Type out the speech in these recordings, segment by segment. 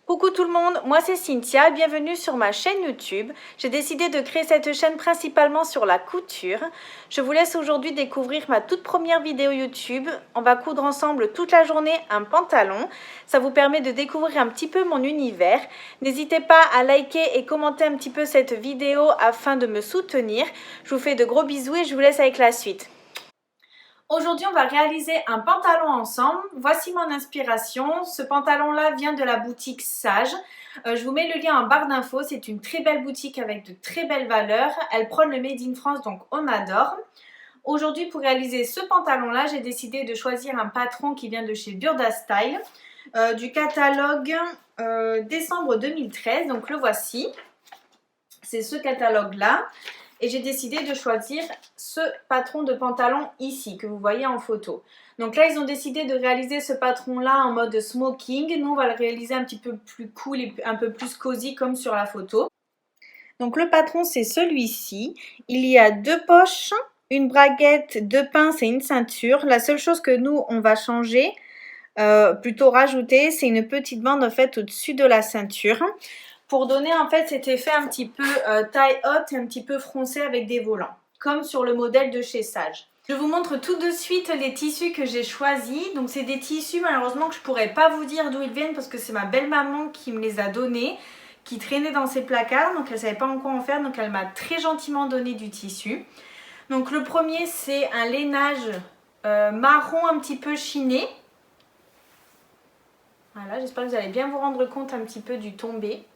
Coucou tout le monde, moi c'est Cynthia, bienvenue sur ma chaîne YouTube. J'ai décidé de créer cette chaîne principalement sur la couture. Je vous laisse aujourd'hui découvrir ma toute première vidéo YouTube. On va coudre ensemble toute la journée un pantalon. Ça vous permet de découvrir un petit peu mon univers. N'hésitez pas à liker et commenter un petit peu cette vidéo afin de me soutenir. Je vous fais de gros bisous et je vous laisse avec la suite. Aujourd'hui, on va réaliser un pantalon ensemble. Voici mon inspiration. Ce pantalon-là vient de la boutique Sage. Je vous mets le lien en barre d'infos. C'est une très belle boutique avec de très belles valeurs. Elle prône le Made in France, donc on adore. Aujourd'hui, pour réaliser ce pantalon-là, j'ai décidé de choisir un patron qui vient de chez Burda Style, du catalogue décembre 2013. Donc le voici. C'est ce catalogue-là. Et j'ai décidé de choisir ce patron de pantalon ici, que vous voyez en photo. Donc là, ils ont décidé de réaliser ce patron-là en mode smoking. Nous, on va le réaliser un petit peu plus cool et un peu plus cosy comme sur la photo. Donc le patron, c'est celui-ci. Il y a deux poches, une braguette, deux pinces et une ceinture. La seule chose que nous, on va changer, plutôt rajouter, c'est une petite bande en fait au-dessus de la ceinture, pour donner en fait cet effet un petit peu taille haute et un petit peu froncé avec des volants, comme sur le modèle de chez Sage. Je vous montre tout de suite les tissus que j'ai choisis. Donc c'est des tissus malheureusement que je ne pourrais pas vous dire d'où ils viennent parce que c'est ma belle-maman qui me les a donnés, qui traînait dans ses placards, donc elle ne savait pas encore en faire, donc elle m'a très gentiment donné du tissu. Donc le premier, c'est un lainage marron un petit peu chiné. Voilà, j'espère que vous allez bien vous rendre compte un petit peu du tombé.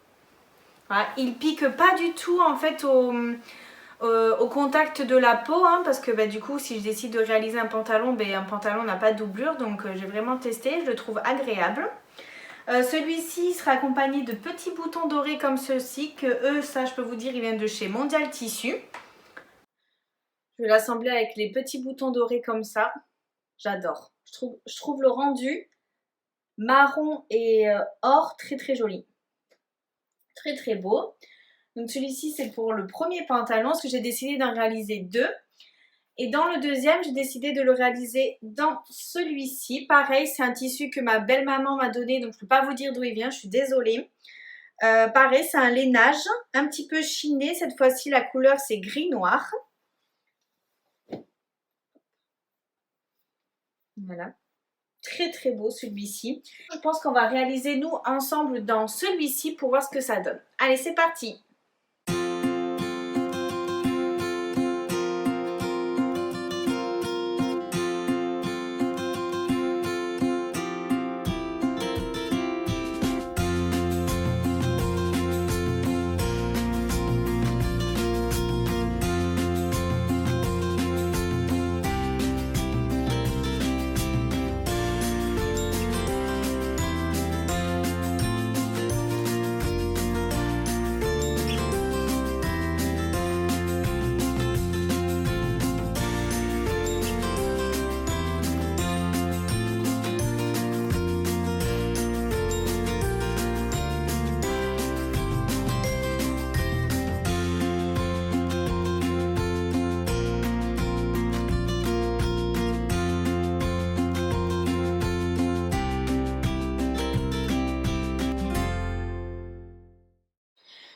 Voilà, il pique pas du tout en fait au contact de la peau, hein, parce que du coup si je décide de réaliser un pantalon n'a pas de doublure, donc j'ai vraiment testé, je le trouve agréable. Celui-ci sera accompagné de petits boutons dorés comme ceux-ci, que eux, ça je peux vous dire, ils viennent de chez Mondial Tissu. Je vais l'assembler avec les petits boutons dorés comme ça, j'adore. Je trouve le rendu marron et or très très joli. Très très beau. Donc celui-ci c'est pour le premier pantalon, parce que j'ai décidé d'en réaliser deux. Et dans le deuxième, j'ai décidé de le réaliser dans celui-ci. Pareil, c'est un tissu que ma belle-maman m'a donné, donc je ne peux pas vous dire d'où il vient, je suis désolée. Pareil, c'est un lainage, un petit peu chiné. Cette fois-ci, la couleur c'est gris-noir. Voilà. Très très beau celui-ci. Je pense qu'on va réaliser nous ensemble dans celui-ci pour voir ce que ça donne. Allez, c'est parti!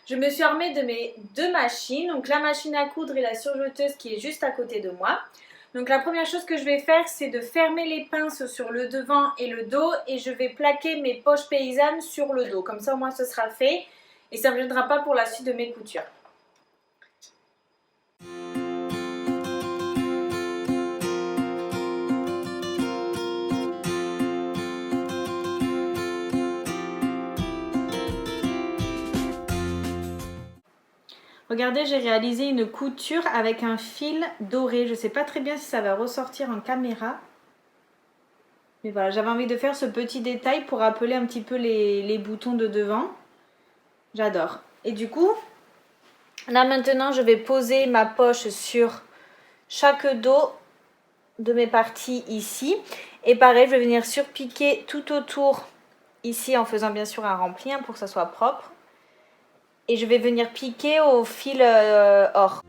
Je me suis armée de mes deux machines, donc la machine à coudre et la surjeteuse qui est juste à côté de moi. Donc la première chose que je vais faire, c'est de fermer les pinces sur le devant et le dos, et je vais plaquer mes poches paysannes sur le dos. Comme ça au moins ce sera fait et ça ne me gênera pas pour la suite de mes coutures. Regardez, j'ai réalisé une couture avec un fil doré. Je ne sais pas très bien si ça va ressortir en caméra. Mais voilà, j'avais envie de faire ce petit détail pour rappeler un petit peu les boutons de devant. J'adore. Et du coup, là maintenant, je vais poser ma poche sur chaque dos de mes parties ici. Et pareil, je vais venir surpiquer tout autour ici en faisant bien sûr un rempli pour que ça soit propre. Et je vais venir piquer au fil or.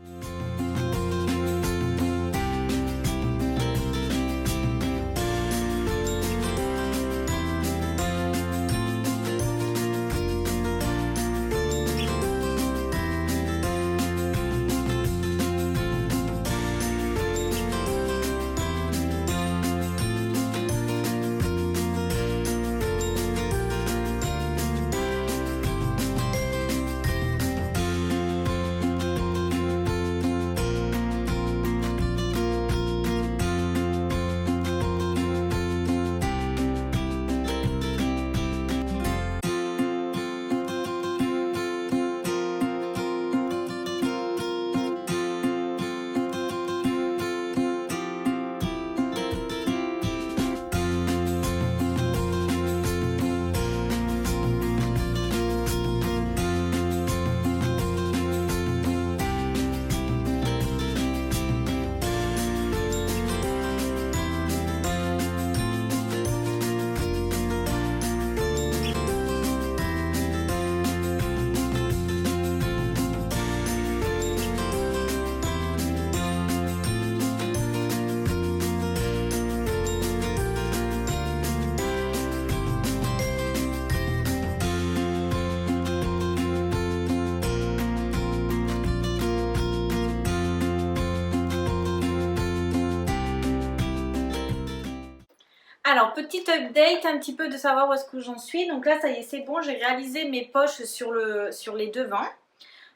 Alors, petite update, un petit peu de savoir où est-ce que j'en suis. Donc là, ça y est, c'est bon, j'ai réalisé mes poches sur les devants.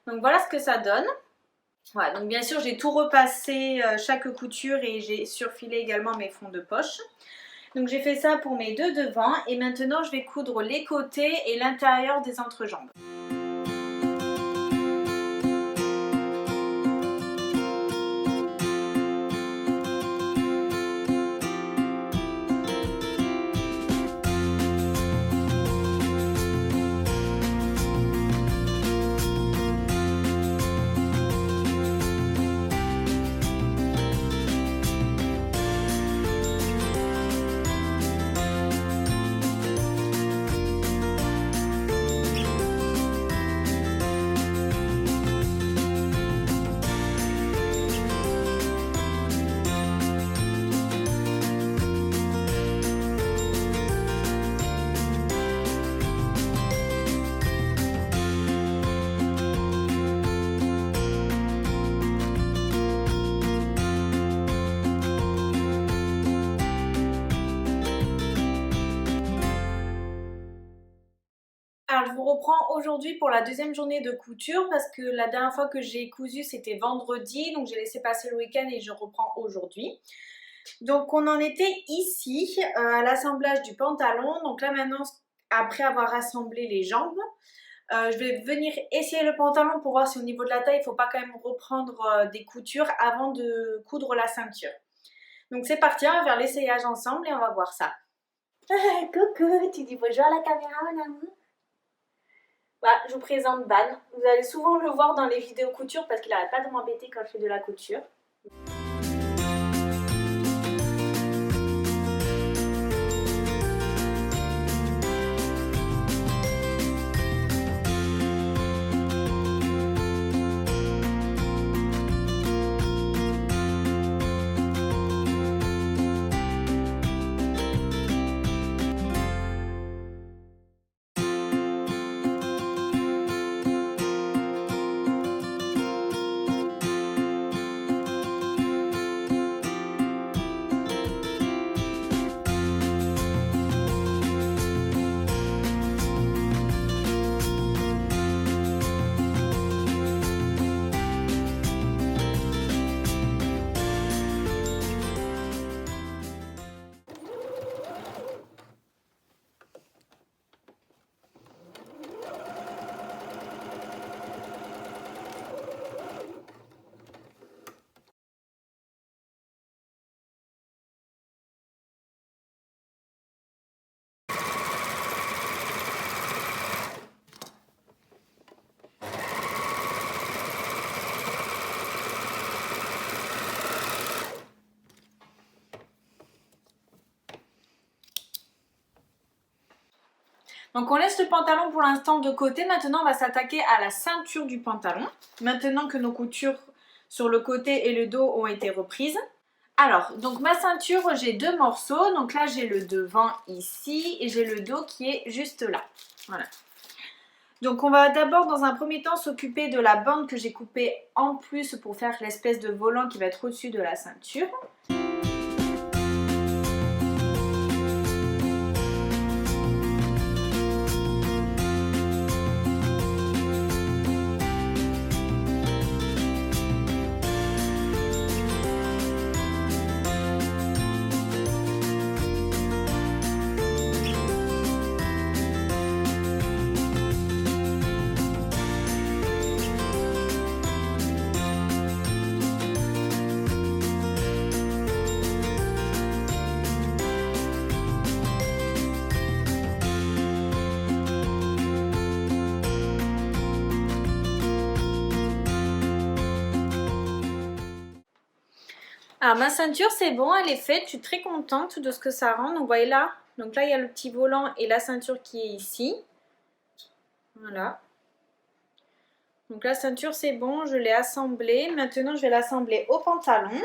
Donc voilà ce que ça donne. Voilà, donc bien sûr, j'ai tout repassé chaque couture et j'ai surfilé également mes fonds de poche. Donc j'ai fait ça pour mes deux devants et maintenant je vais coudre les côtés et l'intérieur des entrejambes. Alors je vous reprends aujourd'hui pour la deuxième journée de couture parce que la dernière fois que j'ai cousu c'était vendredi, donc j'ai laissé passer le week-end et je reprends aujourd'hui. Donc on en était ici à l'assemblage du pantalon. Donc là maintenant, après avoir assemblé les jambes, je vais venir essayer le pantalon pour voir si au niveau de la taille il ne faut pas quand même reprendre des coutures avant de coudre la ceinture. Donc c'est parti, on va faire l'essayage ensemble et on va voir ça. Coucou, tu dis bonjour à la caméra mon amour. Voilà, je vous présente Ban. Vous allez souvent le voir dans les vidéos couture parce qu'il n'arrête pas de m'embêter quand je fais de la couture. Donc on laisse le pantalon pour l'instant de côté. Maintenant on va s'attaquer à la ceinture du pantalon. Maintenant que nos coutures sur le côté et le dos ont été reprises. Alors, donc ma ceinture, j'ai deux morceaux. Donc là j'ai le devant ici et j'ai le dos qui est juste là. Voilà. Donc on va d'abord dans un premier temps s'occuper de la bande que j'ai coupée en plus pour faire l'espèce de volant qui va être au-dessus de la ceinture. Alors ma ceinture c'est bon, elle est faite, je suis très contente de ce que ça rend. Donc vous voyez là, donc là il y a le petit volant et la ceinture qui est ici. Voilà. Donc la ceinture c'est bon, je l'ai assemblée. Maintenant je vais l'assembler au pantalon.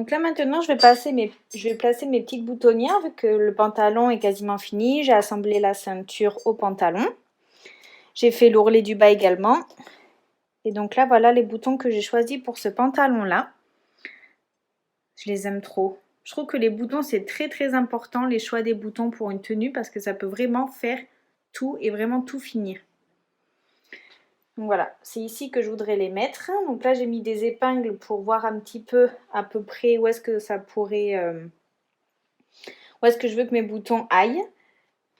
Donc là maintenant je vais placer mes petites boutonnières vu que le pantalon est quasiment fini. J'ai assemblé la ceinture au pantalon. J'ai fait l'ourlet du bas également. Et donc là voilà les boutons que j'ai choisis pour ce pantalon là. Je les aime trop. Je trouve que les boutons c'est très important, les choix des boutons pour une tenue parce que ça peut vraiment faire tout et vraiment tout finir. Donc voilà, c'est ici que je voudrais les mettre. Donc là j'ai mis des épingles pour voir un petit peu à peu près où est-ce que ça pourrait... où est-ce que je veux que mes boutons aillent.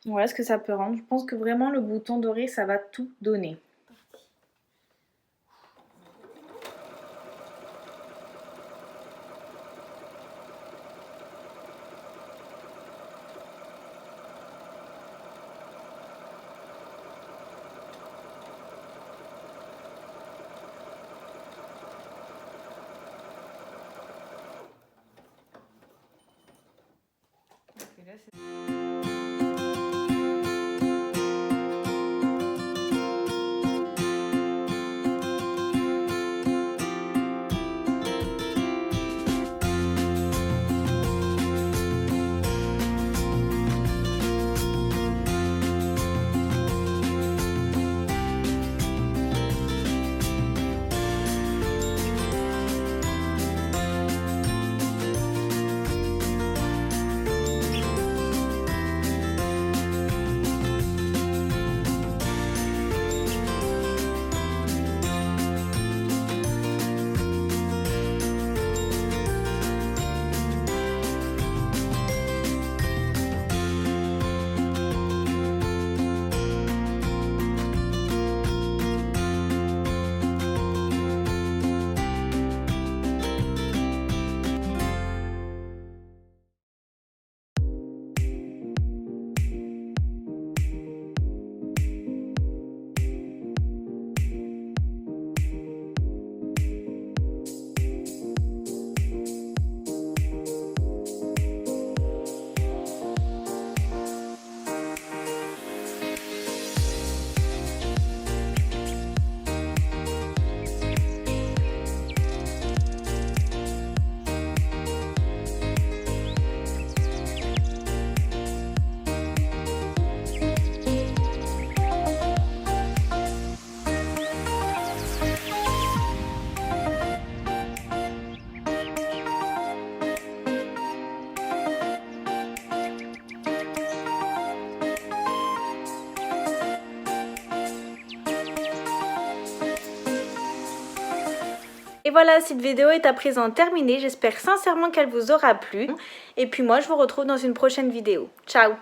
Voilà ce que ça peut rendre. Je pense que vraiment le bouton doré ça va tout donner. Et voilà, cette vidéo est à présent terminée. J'espère sincèrement qu'elle vous aura plu. Et puis moi, je vous retrouve dans une prochaine vidéo. Ciao!